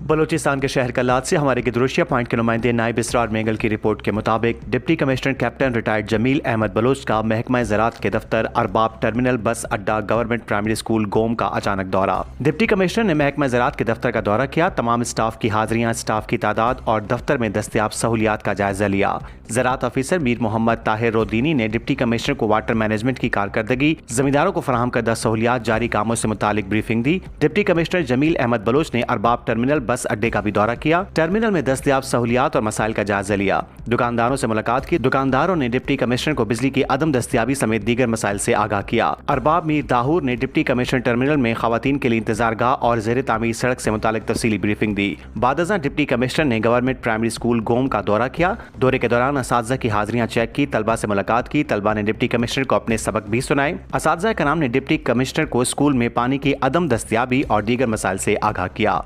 बलूचिस्तान के शहर कल्लात से हमारे गिदरुशिया पॉइंट के नुमाइंदे नायब इसरार मेंगल की रिपोर्ट के मुताबिक deputy commissioner captain retired Jamil Ahmed Baloch का महकमः ज़राअत के दफ्तर अरबाब टर्मिनल बस अड्डा गवर्नमेंट प्राइमरी स्कूल गोम का अचानक दौरा। डिप्टी कमिश्नर ने महकमः ज़राअत के दफ्तर का दौरा किया, तमाम स्टाफ की हाजिरियां, स्टाफ की तादाद और दफ्तर में दस्तयाब सहूलियात का जायजा लिया। ज़राअत ऑफिसर मीर मोहम्मद ताहिर रोदीनी ने डिप्टी कमिश्नर को वाटर मैनेजमेंट की कारकर्दगी, जमींदारों को फराहम करदा सहूलियात, जारी कामों से मुतालिक ब्रीफिंग दी। डिप्टी कमिश्नर जमील अहमद बलूच ने अरबाब टर्मिनल बस अड्डे का भी दौरा किया, टर्मिनल में दस्तयाब सहूलियात और मसाइल का जायजा लिया। दुकानदारों से मुलाकात की। दुकानदारों ने डिप्टी कमिश्नर को बिजली की अदम दस्तयाबी समेत दीगर मसाइल से आगाह किया। अरबाब मीर दाहूर ने डिप्टी कमिश्नर टर्मिनल में खवातीन के लिए इंतजारगाह और ज़ेर तामीर सड़क से मुतालिक तफसीली ब्रीफिंग दी। बादअज़ां डिप्टी कमिश्नर ने गवर्नमेंट प्राइमरी स्कूल गोम का दौरा किया। दौरे के दौरान असातिज़ा की हाजिरियां चेक की, तलबा से मुलाकात की। तलबा ने डिप्टी कमिश्नर को अपने सबक भी सुनाए। असातिज़ा कराम ने डिप्टी कमिश्नर को स्कूल में पानी की अदम दस्तयाबी और दीगर मसाइल से आगाह किया।